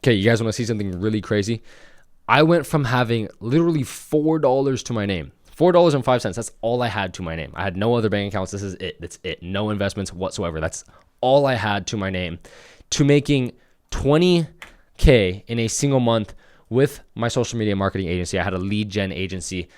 Okay, you guys want to see something really crazy? I went from having literally $4 to my name. $4.05. That's all I had to my name. I had no other bank accounts. This is it. That's it. No investments whatsoever. That's all I had to my name, to making $20K in a single month with my social media marketing agency. I had a lead gen agency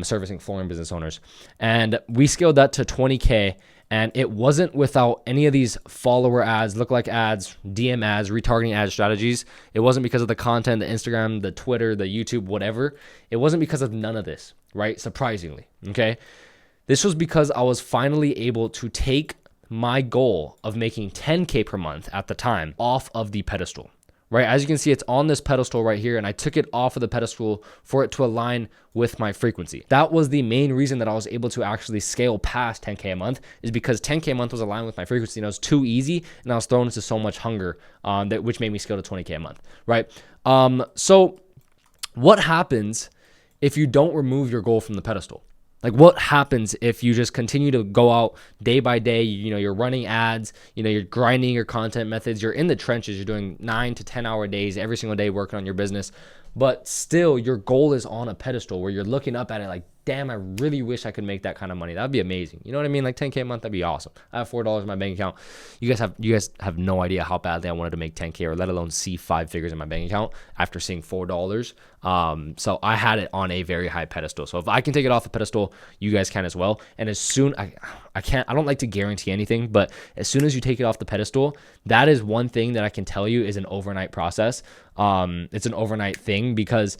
servicing foreign business owners. And we scaled that to $20K. And it wasn't without any of these follower ads, lookalike ads, DM ads, retargeting ad strategies. It wasn't because of the content, the Instagram, the Twitter, the YouTube, whatever. It wasn't because of none of this, right? Surprisingly, okay? This was because I was finally able to take my goal of making 10K per month at the time off of the pedestal, right? As you can see, it's on this pedestal right here, and I took it off of the pedestal for it to align with my frequency. That was the main reason that I was able to actually scale past 10K a month, is because 10K a month was aligned with my frequency, and it was too easy, and I was thrown into so much hunger, which made me scale to 20K a month, right? So what happens if you don't remove your goal from the pedestal? Like, what happens if you just continue to go out day by day? You're running ads, you're grinding your content methods, you're in the trenches, you're doing 9 to 10 hour days every single day working on your business, but still your goal is on a pedestal where you're looking up at it like, damn, I really wish I could make that kind of money. That'd be amazing. You know what I mean? Like 10K a month, that'd be awesome. I have $4 in my bank account. You guys have no idea how badly I wanted to make 10K, or let alone see 5 figures in my bank account after seeing $4. So I had it on a very high pedestal. So if I can take it off the pedestal, you guys can as well. And as soon, I don't like to guarantee anything, but as soon as you take it off the pedestal, that is one thing that I can tell you is an overnight process. It's an overnight thing, because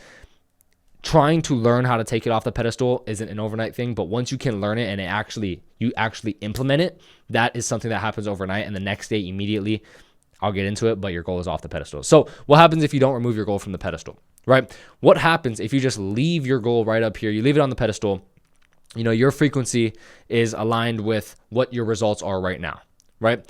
trying to learn how to take it off the pedestal isn't an overnight thing, but once you can learn it and you actually implement it, that is something that happens overnight, and the next day immediately, I'll get into it, but your goal is off the pedestal. So what happens if you don't remove your goal from the pedestal, right? What happens if you just leave your goal right up here, you leave it on the pedestal, your frequency is aligned with what your results are right now, right?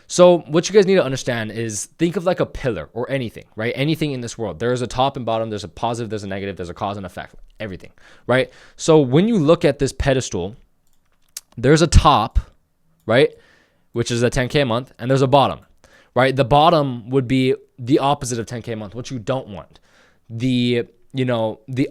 So what you guys need to understand is, think of like a pillar or anything, right? Anything in this world. There's a top and bottom. There's a positive, there's a negative, there's a cause and effect, everything, right? So when you look at this pedestal, there's a top, right? Which is a 10K a month, and there's a bottom, right? The bottom would be the opposite of 10K a month, what you don't want. The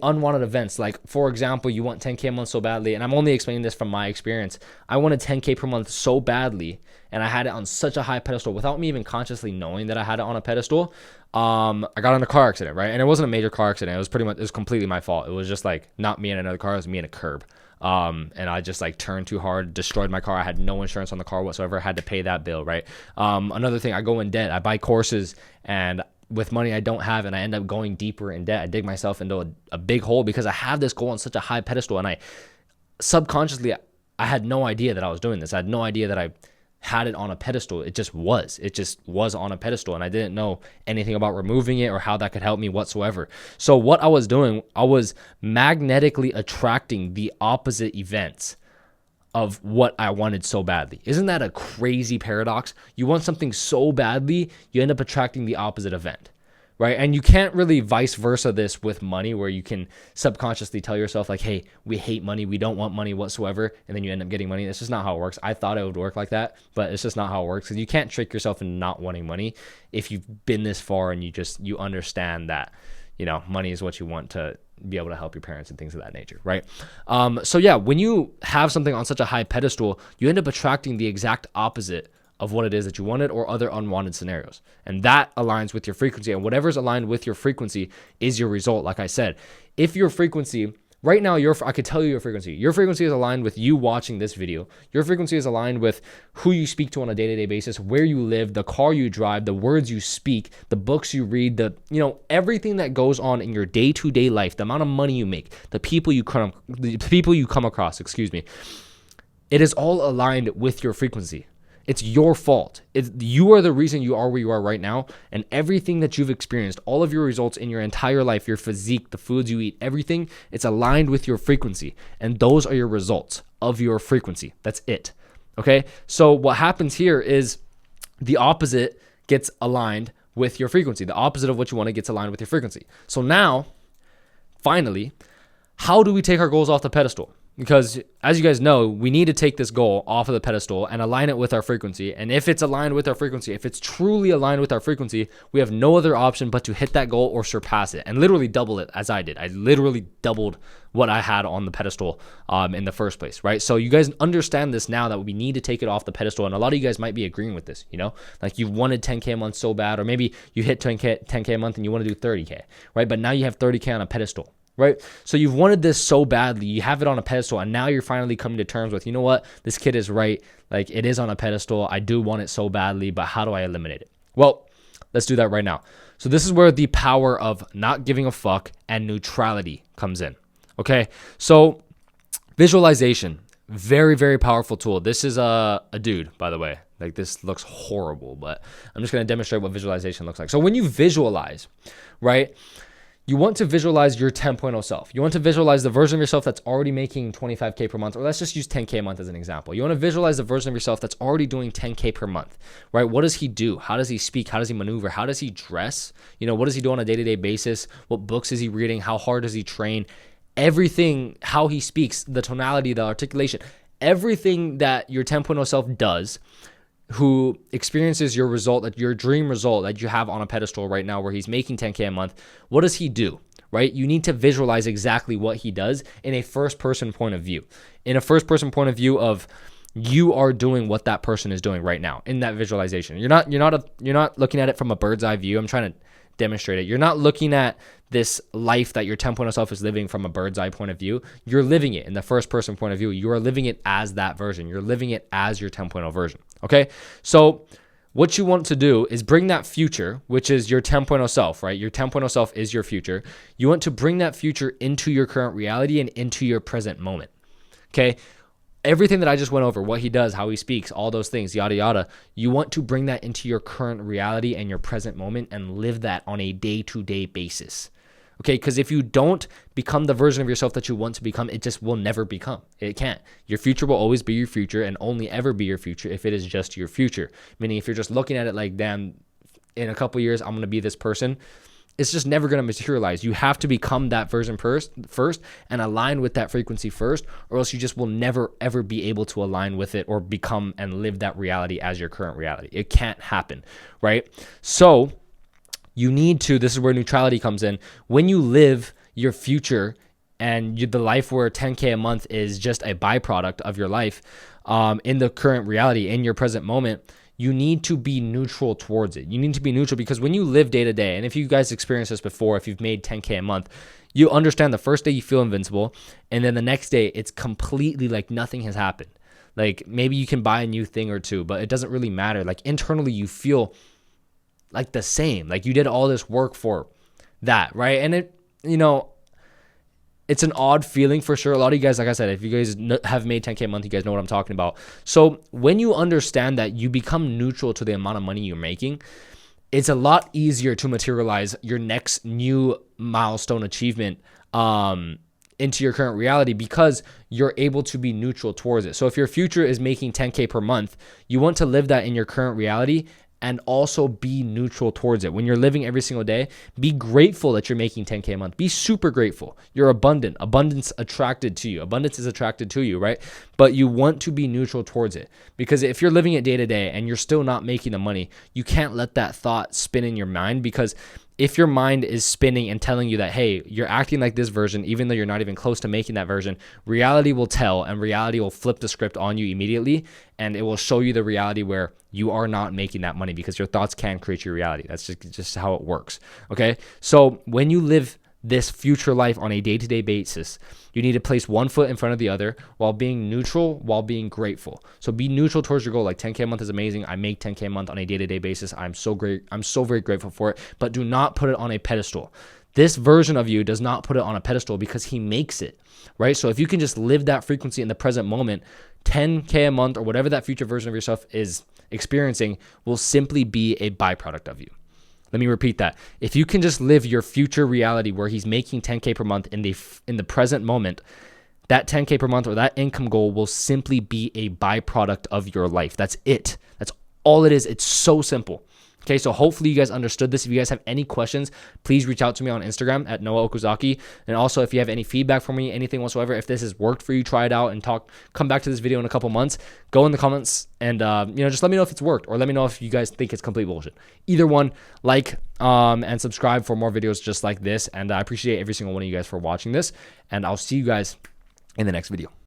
unwanted events. Like, for example, you want 10K a month so badly, and I'm only explaining this from my experience. I wanted 10K per month so badly, and I had it on such a high pedestal without me even consciously knowing that I had it on a pedestal. I got in a car accident, right? And it wasn't a major car accident. It was completely my fault. It was just like not me and another car. It was me and a curb. And I just like turned too hard, destroyed my car. I had no insurance on the car whatsoever. I had to pay that bill, right? Another thing, I go in debt. I buy courses, and with money I don't have, and I end up going deeper in debt. I dig myself into a big hole because I have this goal on such a high pedestal, and I subconsciously, I had no idea that I was doing this. I had no idea that I had it on a pedestal. It just was on a pedestal, and I didn't know anything about removing it or how that could help me whatsoever. So what I was doing, I was magnetically attracting the opposite events of what I wanted so badly. Isn't that a crazy paradox? You want something so badly, you end up attracting the opposite event, right? And you can't really vice versa this with money, where you can subconsciously tell yourself like, hey, we hate money, we don't want money whatsoever, and then you end up getting money. That's just not how it works. I thought it would work like that, but it's just not how it works, because you can't trick yourself into not wanting money if you've been this far and you understand that, money is what you want to be able to help your parents and things of that nature, right? So yeah, when you have something on such a high pedestal, you end up attracting the exact opposite of what it is that you wanted, or other unwanted scenarios. And that aligns with your frequency, and whatever's aligned with your frequency is your result. Like I said, if your frequency right now, I could tell you your frequency. Your frequency is aligned with you watching this video. Your frequency is aligned with who you speak to on a day-to-day basis, where you live, the car you drive, the words you speak, the books you read, everything that goes on in your day-to-day life, the amount of money you make, the people you come across, it is all aligned with your frequency. It's your fault. You are the reason you are where you are right now, and everything that you've experienced, all of your results in your entire life, your physique, the foods you eat, everything, it's aligned with your frequency, and those are your results of your frequency. That's it. Okay? So what happens here is the opposite gets aligned with your frequency. The opposite of what you want gets aligned with your frequency. So now, finally, how do we take our goals off the pedestal? Because as you guys know, we need to take this goal off of the pedestal and align it with our frequency. And if it's aligned with our frequency, if it's truly aligned with our frequency, we have no other option but to hit that goal or surpass it and literally double it, as I did. I literally doubled what I had on the pedestal in the first place, right? So you guys understand this now, that we need to take it off the pedestal. And a lot of you guys might be agreeing with this, like you wanted 10K a month so bad, or maybe you hit 10K a month and you want to do 30K, right? But now you have 30K on a pedestal. Right? So you've wanted this so badly, you have it on a pedestal, and now you're finally coming to terms with, you know what? This kid is right. Like, it is on a pedestal. I do want it so badly, but how do I eliminate it? Well, let's do that right now. So this is where the power of not giving a fuck and neutrality comes in. Okay? So visualization, very, very powerful tool. This is a dude, by the way. Like, this looks horrible, but I'm just going to demonstrate what visualization looks like. So when you visualize, right? You want to visualize your 10.0 self. You want to visualize the version of yourself that's already making 25K per month, or let's just use 10K a month as an example. You want to visualize the version of yourself that's already doing 10K per month, right? What does he do? How does he speak? How does he maneuver? How does he dress? What does he do on a day-to-day basis? What books is he reading? How hard does he train? Everything, how he speaks, the tonality, the articulation, everything that your 10.0 self does, who experiences your result, your dream result that you have on a pedestal right now, where he's making 10K a month. What does he do, right? You need to visualize exactly what he does in a first person point of view. In a first person point of view of, you are doing what that person is doing right now in that visualization. You're not looking at it from a bird's eye view. I'm trying to demonstrate it. You're not looking at this life that your 10.0 self is living from a bird's eye point of view. You're living it in the first person point of view. You are living it as that version. You're living it as your 10.0 version. Okay. So what you want to do is bring that future, which is your 10.0 self, right? Your 10.0 self is your future. You want to bring that future into your current reality and into your present moment. Okay. Everything that I just went over, what he does, how he speaks, all those things, yada, yada, you want to bring that into your current reality and your present moment and live that on a day-to-day basis. Okay, because if you don't become the version of yourself that you want to become, it just will never become. It can't. Your future will always be your future and only ever be your future if it is just your future. Meaning if you're just looking at it like, damn, in a couple years, I'm going to be this person, it's just never going to materialize. You have to become that version first and align with that frequency first, or else you just will never, ever be able to align with it or become and live that reality as your current reality. It can't happen, right? So you need to, this is where neutrality comes in. When you live your future and the life where 10K a month is just a byproduct of your life in the current reality, in your present moment, you need to be neutral towards it. You need to be neutral because when you live day to day, and if you guys experienced this before, if you've made 10K a month, you understand the first day you feel invincible, and then the next day it's completely like nothing has happened. Like maybe you can buy a new thing or two, but it doesn't really matter. Like internally you feel like the same, like you did all this work for that, right? And it, it's an odd feeling for sure. A lot of you guys, like I said, if you guys have made 10K a month, you guys know what I'm talking about. So when you understand that you become neutral to the amount of money you're making, it's a lot easier to materialize your next new milestone achievement into your current reality because you're able to be neutral towards it. So if your future is making 10K per month, you want to live that in your current reality and also be neutral towards it. When you're living every single day, be grateful that you're making 10K a month. Be super grateful. You're abundant. Abundance attracted to you. Abundance is attracted to you, right? But you want to be neutral towards it. Because if you're living it day to day and you're still not making the money, you can't let that thought spin in your mind, because if your mind is spinning and telling you that, hey, you're acting like this version, even though you're not even close to making that version, reality will tell, and reality will flip the script on you immediately, and it will show you the reality where you are not making that money, because your thoughts can create your reality. That's just how it works. Okay. So when you live this future life on a day-to-day basis, you need to place one foot in front of the other while being neutral, while being grateful. So be neutral towards your goal. Like 10K a month is amazing. I make 10K a month on a day-to-day basis. I'm so great. I'm so very grateful for it, but do not put it on a pedestal. This version of you does not put it on a pedestal because he makes it, right? So if you can just live that frequency in the present moment, 10K a month or whatever that future version of yourself is experiencing will simply be a byproduct of you. Let me repeat that. If you can just live your future reality where he's making 10K per month in the present moment, that 10K per month or that income goal will simply be a byproduct of your life. That's it. That's all it is. It's so simple. Okay, so hopefully you guys understood this. If you guys have any questions, please reach out to me on Instagram at Noah Okazaki. And also, if you have any feedback for me, anything whatsoever, if this has worked for you, try it out and come back to this video in a couple months. Go in the comments and just let me know if it's worked, or let me know if you guys think it's complete bullshit. Either one, and subscribe for more videos just like this. And I appreciate every single one of you guys for watching this. And I'll see you guys in the next video.